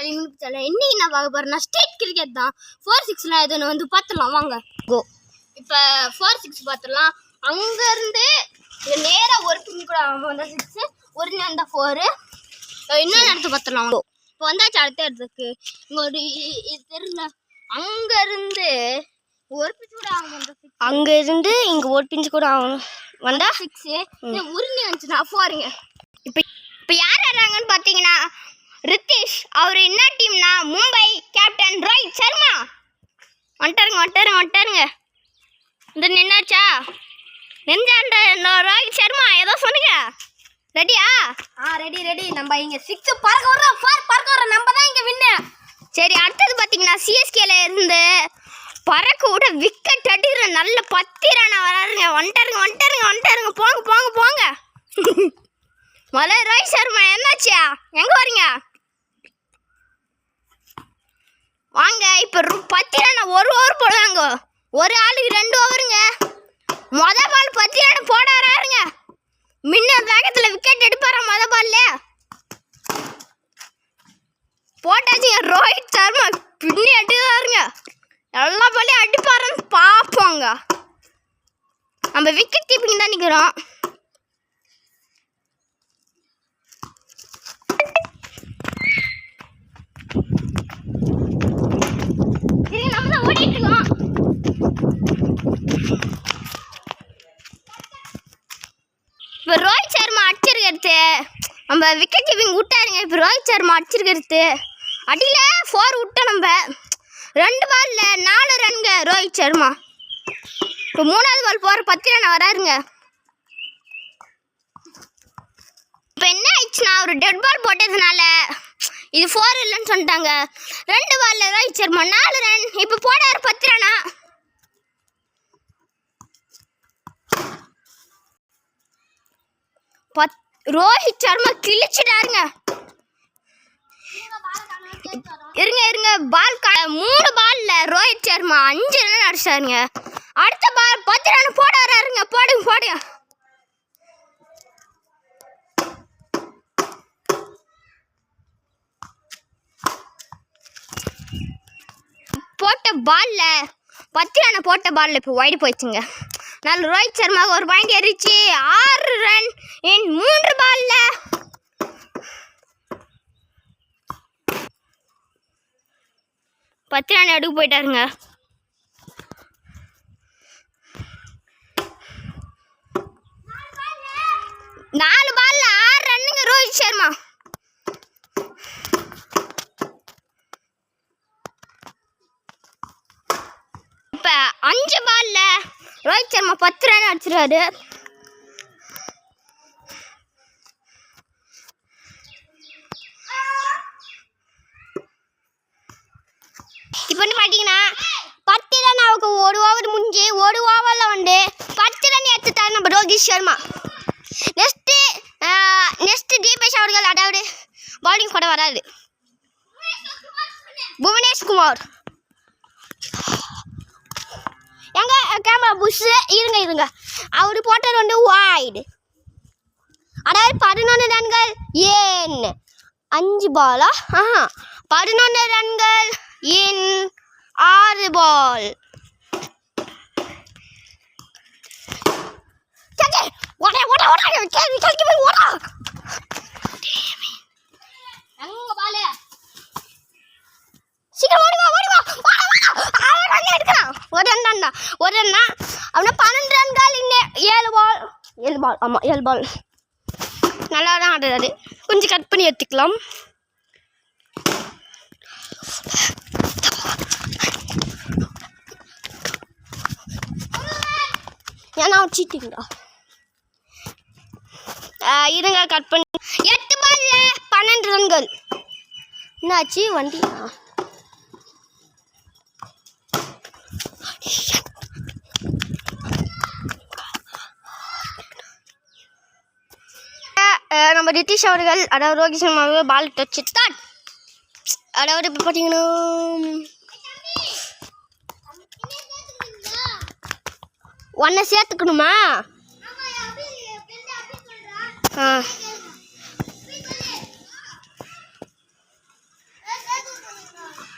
இன்னைக்கு நான் பார்க்க போறேன்னா ஸ்டேட் கிரிக்கெட் தான். 4-6 எதுன்னு வந்து பார்த்துடலாம் வாங்க. இப்போ 4-6 பார்த்துடலாம். அங்கேருந்து நேராக ஒரு பின் கூட வந்தா 6, ஒரு அந்த 4, இன்னொரு இடத்த பார்த்துடலாம் வாங்க. இப்போ வந்தாச்சு அடுத்த இடத்துக்கு. இங்கே ஒரு இது தெரியல. அங்கேருந்து ஒரு பிஞ்சு கூட ஆகும். அங்கேருந்து இங்கே ஒரு பிஞ்சு கூட ஆகும் வந்தா 6 உருணி வந்துச்சுன்னா 4ங்க. இப்போ யார் ஆடுறாங்கன்னு பார்த்தீங்கன்னா ரித்திஷ். அவர் என்ன டீம்னா மும்பை. கேப்டன் ரோஹித் சர்மா. வந்துட்டாருங்க. இந்த நின்னாச்சா நெஞ்சாண்ட ரோஹித் சர்மா ஏதோ சொன்னீங்க. ரெடியா? ரெடி. நம்ம இங்கே 6 பறக்க வர்றோம். 4 பறக்க வர்றோம். நம்ம தான் இங்கே வின்னு. சரி, அடுத்தது பார்த்தீங்கன்னா சிஎஸ்கேல இருந்து பறக்க விட விக்கெட் அடிக்கிற நல்ல 10 ரன் வராருங்க. வந்துட்டாருங்க. போங்க. முதல்ல ரோஹித் சர்மா என்னாச்சியா? எங்கே வரீங்க? வாங்க. இப்போ 10 ரன் ஒரு ஓவர் போடுவாங்க. ஒரு ஆளுக்கு 2 ஓவருங்க. மொதல் பால் 10 ரன் போட வராருங்க. மின்னல் வேகத்தில் விக்கெட் எடுப்பாரா மொதல் பால்ல? போட்டாச்சுங்க. ரோஹித் சர்மா பின்னி அடிக்கிறாருங்க. எல்லா பாலையும் அடிப்பாருன்னு பார்ப்போங்க. நம்ம விக்கெட் கீப்பிங் தான் நிற்கிறோம். இப்போ ரோஹித் சர்மா அடிச்சிருக்கிறது நம்ம விக்கெட் கீப்பிங் விட்டாருங்க. இப்போ ரோஹித் சர்மா அடிச்சிருக்கிறது அடியில் 4 விட்டோம். நம்ம 2 பாலில் 4 ரன்ங்க ரோஹித் சர்மா. இப்போ 3வது பால் போகிற 10 ரன் வராருங்க. இப்போ என்ன ஆயிடுச்சுன்னா ஒரு டெட் பால் போட்டதுனால இது 4 இல்லைன்னு சொல்லிட்டாங்க. 2 பாலில் ரோஹித் சர்மா 4 ரன். இப்போ போடாரு 10 ரனா. ரோஹித் சர்மா கிழிச்சிட்டாருங்க. இருங்க பால் 3 பால்ல ரோஹித் சர்மா 5 ரன் அடிச்சாருங்க. அடுத்த பால் 10 ரன் போட வராருங்க. போடுங்க. போட்ட பால்ல 10 ரன் போட்ட பால்ல இப்போ வைடு போயிடுச்சுங்க. நல்ல ரோஹித் சர்மா ஒரு பாயிண்ட் ஏறிச்சு. 6 ரன் இன் 3 பால்ல. பத்து ரன் எடுக்க போயிட்டாருங்க. நாலு பால்ல 6 ரன்னுங்க ரோஹித் சர்மா. இப்ப 5 பால்ல ரோஹித் சர்மா 10 ரன் அடிச்சிருக்காரு. இப்போ வந்து பார்த்தீங்கன்னா 10 ரன் அவருக்கு ஒரு ஓவர் முடிஞ்சு ஒரு ஓவரில் வந்து 10 ரன் எடுத்துட்டாரு நம்ம ரோஹித் சர்மா. நெக்ஸ்ட் தீபேஷ் அவர்கள் அதாவது பவுலிங் போட வராது. புவனேஷ் குமார் எங்க கேமரா புஷ் இருங்க அவர் போட்டது வந்து வைடு. அதாவது 11 ரன்கள் ஏன் 5 பாலா 11 ரன்கள் இன் 6 பால். ஒரு ரன்னா அவனா 12 ரன்கள் இன்னும் 7 பால். ஆமாம் 7 பால். நல்லா தான் ஆடுறாரு. கொஞ்சம் கட் பண்ணி எடுத்துக்கலாம். ஏன்னா சீட்டிங்களா இருங்க கட் பண்ணி 8 பால்ல 12 ரன்கள். என்னாச்சு வண்டி? நம்ம ரித்திஷ் அவர்கள் அதாவது ரோஹித் சர்மாவை பால் டச்சு தான். அதாவது இப்போ பார்த்தீங்கன்னா ஒன்றை சேர்த்துக்கணுமா?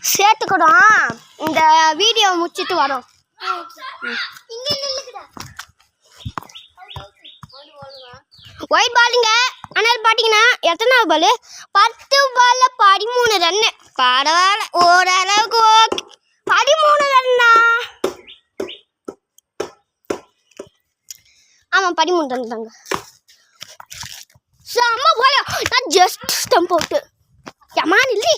சேர்த்துக்கிடும். இந்த வீடியோ முடிச்சிட்டு வரோம். ஒயிட் பாலுங்க. ஆனால் பார்த்தீங்கன்னா எத்தனாவது பால்? 10 பாலில் 13 ரன்னு. பரவாயில்ல, ஓரளவுக்கு ஓகே. 13 ரன்னா? ஆமாம், 13 ரன் தாங்க. செம்ம போல. நான் ஜஸ்ட் ஸ்டம்ப் அவுட்டு. ஏமான் இல்லை,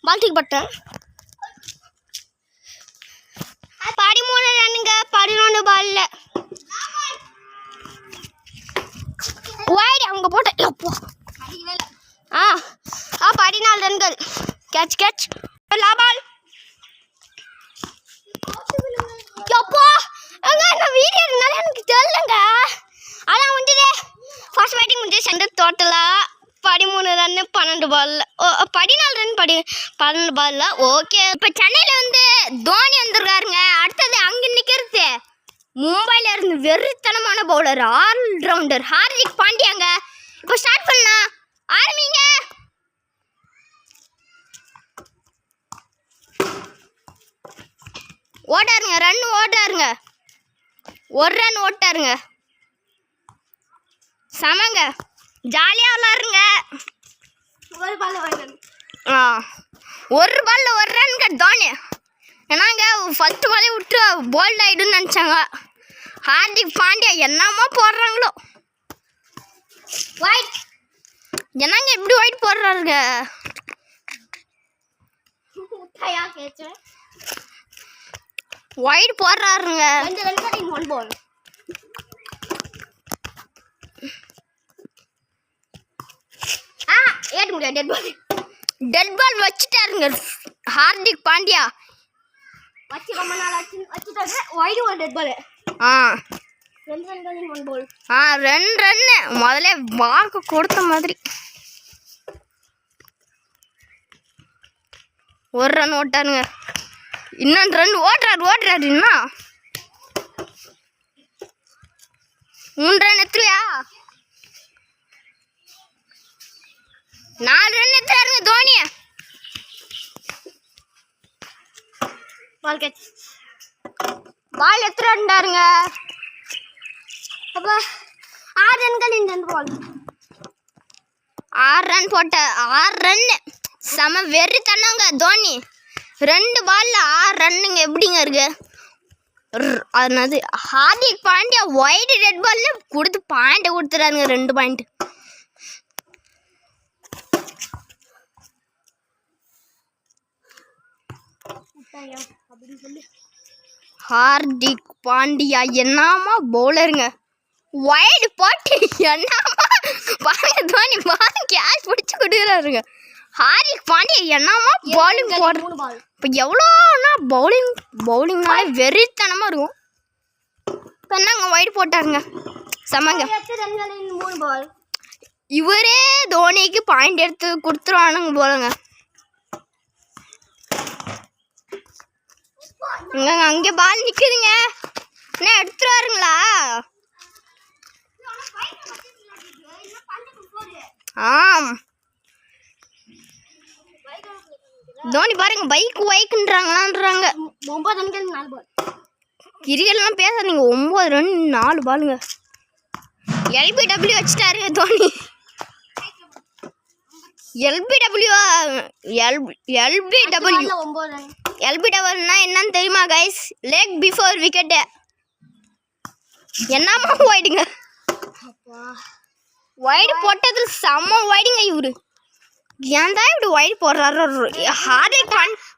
பால்ட்டிக்கு பட்டேன். 13 ரன்னுங்க 11 பால்ல. ஒயிட் அவங்க போட்ட எப்போ 14 ரன்கள். கேட்ச் கேட்ச் லாபால். எப்போ இந்த வீடியோ இருந்தாலும் எனக்கு தெரியலங்க. ஆனால் முடிஞ்சது ஃபர்ஸ்ட் பேட்டிங் முடிஞ்சு சென்டர் டோட்டலாக 13 ரன்னு 12 பால்ல. 14 ரன் 12 பால்ல. ஓகே, இப்போ சென்னையில் வந்து தோனி வந்துருக்காருங்க. அடுத்தது அங்கே நிற்கிறது மும்பையில் இருந்து வெறித்தனமான பவுலர் ஆல்ரவுண்டர் ஹார்திக் பாண்டியாங்க. இப்போ ஸ்டார்ட் பண்ணலாம், ஆரம்பிங்க. ஓட்டாருங்க, ரன் ஓட்டாருங்க, 1 ரன் ஓட்டாருங்க. சமங்க, ஜாலியாக விளாடுங்க. ஒரு பால்ல 1 ரன்ங்க தோனி. ஏன்னாங்க ஃபஸ்ட்டு பாலே விட்டு போல்ட் ஆகிடுன்னு நினச்சாங்க. ஹார்திக் பாண்டியா என்னமா போடுறாங்களோ. ஒயிட் என்னங்க இப்படி ஒயிட் போடுறாருங்க. ஒயிட் போடுறாருங்க. 1 பால். ஏற்ற முடியாது. டெட் பால் வச்சுட்டாருங்க ஹார்திக் பாண்டியா. வச்சு ரொம்ப நாள் வச்சுட்டாரு. ஒயிட் ஒரு டெட் பால். 2 ரன்கள் 1 பால். 2 ரன்னு முதல்ல வாக்கு கொடுத்த மாதிரி. 1 ரன் ஓட்டாருங்க. இன்னொன்று ரன் ஓட்டுறாரு இன்னும் 3 ரன் எத்துலையா? 4 ரன் எத்துறாருங்க தோனி. பால் எத்துறாருங்க. அப்போ 6 ரன்கள் இந்த 2 பால். 6 ரன் போட்ட 6 ரன்னு செம வெறி தண்ணாங்க தோனி. 2 பால்ல 6 ரன்னுங்க எப்படிங்க இருக்கு? அதனால ஹார்திக் பாண்டியா ஒயிட் ரெட் பால்ல கொடுத்து பாயிண்ட்டை கொடுத்துறாருங்க. 2 பாயிண்ட். ஹார்திக் பாண்டியா என்னமா பவுலருங்க. ஒயிட் போட்டு என்னமா பாருங்க தோனி பால் கேட்ச் பிடிச்சி கொடுக்குறாருங்க. ஹார்திக் பாண்டியா என்னமா பவுலிங் போடுற. இப்போ எவ்வளோனா பவுலிங்னாலே வெறித்தனமாக இருக்கும். இப்போ என்னங்க ஒயிட் போட்டாருங்க. செமங்க. இவரே தோனிக்கு பாயிண்ட் எடுத்து கொடுத்துருவானுங்க போலங்க. அங்கே பால் நிற்குதுங்க. என்ன எடுத்துருவாருங்களா? ஆம், தோனி பாருங்க பைக் ஒய்க்குன்றாங்களான்றாங்க. 9 ரன்கள் 4 பால். கிரிக்கெட்லாம் பேசாதீங்க. 9 ரன் 4 பாலுங்க. எல்பிடபிள்யூ வச்சுட்டாருங்க தோனி. எல்பிடபிள்யூனா என்னன்னு தெரியுமா கைஸ்? Leg before wicket. என்னமா ஒயிடுங்க. ஒயிடு போட்டதில் செம்ம ஒயிடுங்க இவரு. ஏன் தான் இப்படி ஒயிட் போடுறாரு? ஹார்திக்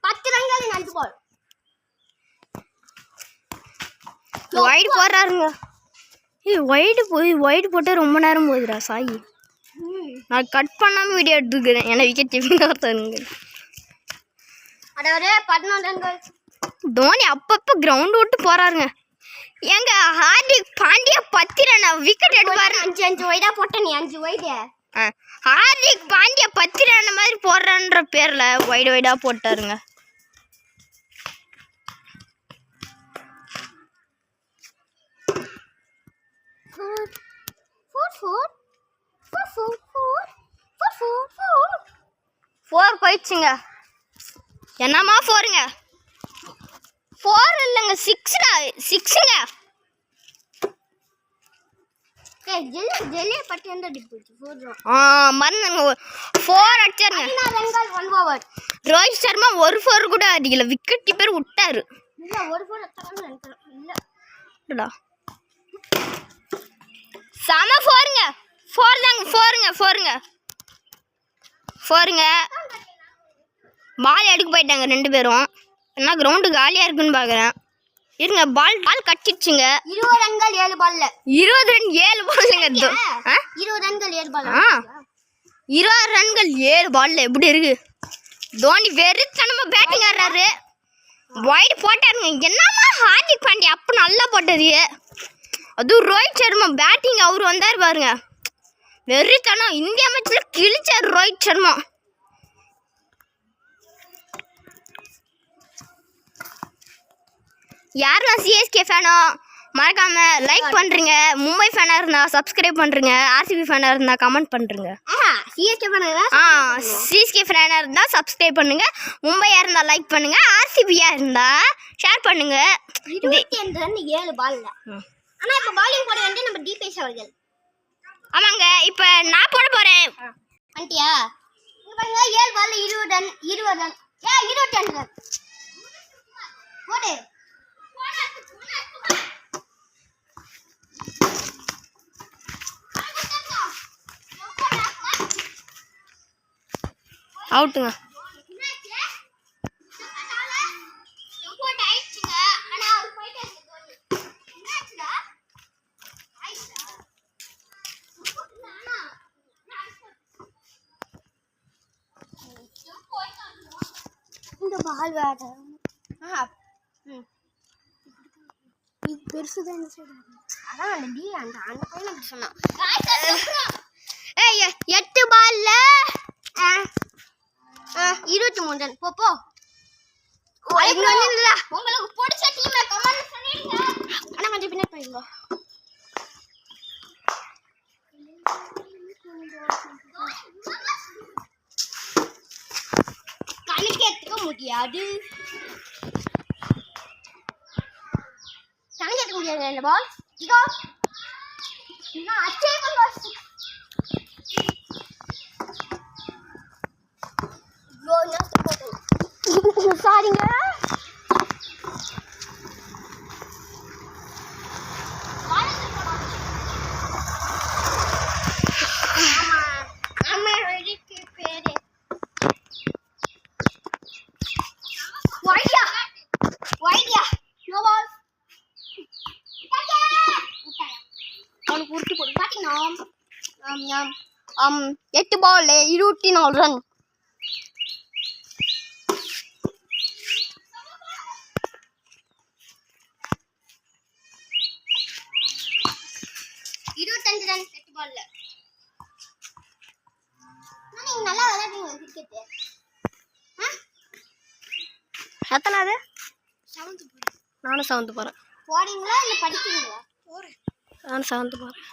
10 ரன்கள் 5 பால். ஒயிட் போடுறாருங்க. ஒயிட் போட்டு ரொம்ப நேரம் போகுதுடா சாயி. நான் கட் பண்ணாமல் வீடியோ எடுத்துக்கிறேன். ஏன்னா விக்கெட் கீப்பிங் ஒருத்தருங்க. அதாவது 14 ரன்கள். தோனி அப்பப்போ கிரவுண்ட் விட்டு போறாருங்க. எங்க ஹார்திக் பாண்டியா 10 ரன் விக்கெட் எடுப்பாரு. 5 ஒயிடா போட்ட நீ 5 ஒயிடு. ஹார்திக் பாண்டியா 10 ரன் மாதிரி போடுறான்ற பேர்ல ஒயிடா போட்டாருங்க. ஃபோர் போயிடுச்சுங்க. என்னம்மா 4ங்க 4 இல்லைங்க 6டா 6ங்க. ஜெல்லியை பட்டு எந்த அடி போச்சு போடுறோம். மறந்துங்க 4 அடிச்சாருங்க. ரன்கள் 1 ஓவர். ரோஹித் சர்மா ஒரு 4 கூட அடிக்கல, விக்கெட் கீப்பர் விட்டாரு. இல்ல ஒரு 4 அடிச்சாங்கன்னு நினைக்கிறேன். இல்லடா சம 4ங்க 4 தாங்க 4ங்க பால் எடுக்க போயிட்டாங்க 2 பேரும். என்ன கிரவுண்டு காலியாக இருக்குன்னு பார்க்குறேன். இருங்க பால் கட்டிடுச்சுங்க. 20 ரன்கள் 7 பால்ல. 20 ரன் 7 பால்லுங்க. 20 ரன்கள் 7 பால். 20 ரன்கள் 7 பால்ல எப்படி இருக்கு? தோனி வெறித்தனமா பேட்டிங் ஆடுறாரு. வைடு போட்டாருங்க. என்னமா ஹார்திக் பாண்டியா அப்போ நல்லா போட்டது. அதுவும் ரோஹித் சர்மா பேட்டிங் அவர் வந்தார் பாருங்க, வெறித்தனம். இந்தியா மேட்ச்சில் கிழிச்சார் ரோஹித் சர்மா. யாரெல்லாம் சிஎஸ்கே ஃபேனோ மறக்காம லைக் பண்ணுறீங்க. மும்பை ஃபேனாக இருந்தால் சப்ஸ்கிரைப் பண்ணுறீங்க. ஆர்சிபி ஃபேனாக இருந்தால் கமெண்ட் பண்ணுறீங்க. சிஎஸ்கே ஃபேனாக இருந்தால் சப்ஸ்கிரைப் பண்ணுங்க. மும்பையாக இருந்தால் லைக் பண்ணுங்க. ஆர்சிபியாக இருந்தால் ஷேர் பண்ணுங்க. 22 ரன் 7 பால்ல. ஆனால் இப்போ பாலிங் போட வேண்டிய நம்ம டிபேஷ் அவர்கள். ஆமாங்க, இப்போ நான் போட போகிறேன். வந்துட்டியா? இங்க பாருங்க 7 பால்ல 20 ரன் 22 ரன் போடு. அவுட்டுங்க. இந்த பால் வேற பெருசு தான். அதான் அந்த பையன் அப்படி சொன்னான். 8 பால்ல 23 ரன். போ உங்களுக்கு பிடிச்ச டீமை கமெண்ட் பண்ணிடுங்க. ஆனா கொஞ்சம் பின்னாடி போயிருங்க. கணக்கெடுக்க முடியாது. கணக்கெடுக்க முடியாது இந்த பால். இதோ நான் அச்சே பண்ணி சாரிங்க. அவனுக்கு உருட்டி போடு. பார்த்தீங்கன்னா 8 பால் 24 ரன். நல்லா விளையாடுறீங்க கிரிக்கெட். எத்தனாவது? 7th. நானும் 7th போகிறேன். போறீங்களா இல்லை படிக்கிறீங்களா? நானும் 7th போகிறேன்.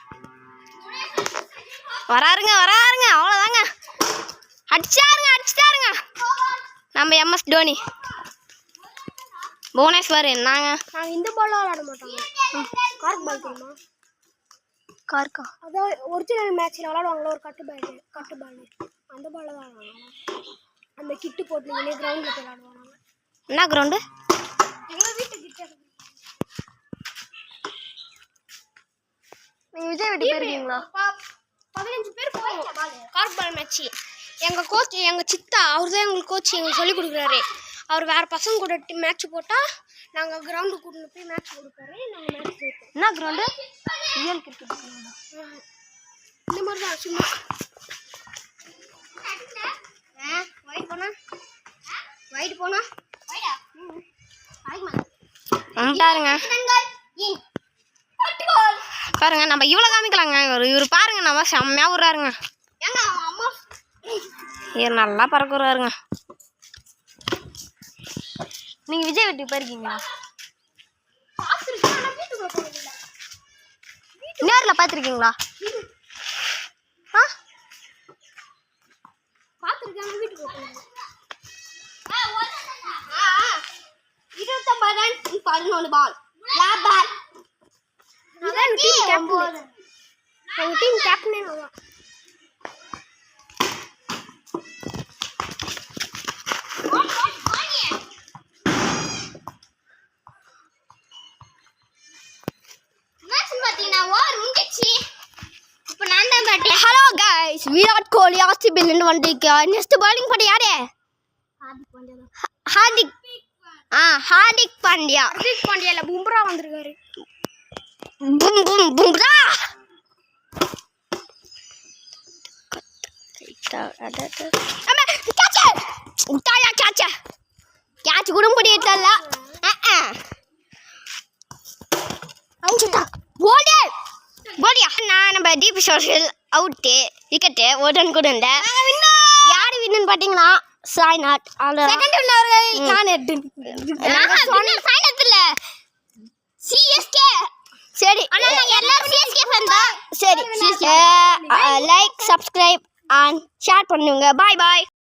வராருங்க அவ்வளோதாங்க. அடிச்சிட்டாருங்க நம்ம எம்எஸ் தோனி. புவனேஸ்வர் நாங்கள் இந்த பால்லாம் விளையாட மாட்டோங்க. கார்க் பால் தெரியுமா? கார்க்கா? அதான் ஒரிஜினல் மேட்ச்சில் விளாடுவாங்களா ஒரு கட்டு பால் அந்த பாலில் தான் விளாடுவாங்க. அந்த கிட்டு போட்டு கிரவுண்டில் போய் விளாடுவாங்க. என்ன கிரவுண்டு? எங்கள் வீட்டு கிட்ட. நீங்கள் விஜய் வீட்டுக்கு போயிருக்கீங்களா? 15 பேர் போவோம் கார்க் பால் மேட்ச்சு. எங்கள் கோச் எங்கள் சித்தா அவர் தான் எங்களுக்கு கோச் எங்களுக்கு சொல்லிக் கொடுக்குறாரு. அவர் வேறு பசங்க கூட மேட்ச் போட்டால் நாங்கள் கிரவுண்டு கூட்டின்னு போய் மேட்ச் கொடுப்பாரு. நாங்கள் மேட்ச் போய்ப்போம். என்ன கிரவுண்டு? ரியல் கிரிக்கெட் இந்த மாதிரி தான் சும்மா. வைடு போனா பாருங்க நம்ம இவ்வளோ காமிக்கலாங்க. இவர் பாருங்க நம்ம செம்மையாக விட்றாருங்க. இவர் நல்லா பறக்க விட்றாருங்க. நீங்கள் விஜய் வீட்டுக்கு போயிருக்கீங்களா? நேரில் பார்த்துருக்கீங்களா? பார்த்துருக்காங்க வீட்டுக்கு 11 பால் லாப் பால் அதான் டீம் கேப்டன் நம்ம டீம் கேப்டனே நான் ஹலோ கைஸ் விராட் கோலி ஆர்சிபில இருந்து வந்திருக்கா நெக்ஸ்ட் bowling பண்ண யாரு ஹார்திக் பாண்டியா இல்ல பும்ரா வந்திருக்காரு பும்ரா கேட்ச் கூட முடியல நம்ம டிபி சோஷியல் அவுட்டு விக்கெட்டு ஒரு ரன் கூட இல்லை யார் வின்னு பார்த்தீங்கன்னா சாய்நாத் செகண்ட் வின்னர்கள் நான் சாய்நாத் இல்லை சிஎஸ்கே சரி ஆனால் நாங்கள் எல்லாரும் சிஎஸ்கே ஃபேன் தான் சரி லைக் சப்ஸ்கிரைப் அண்ட் ஷேர் பண்ணுங்க பாய் பாய்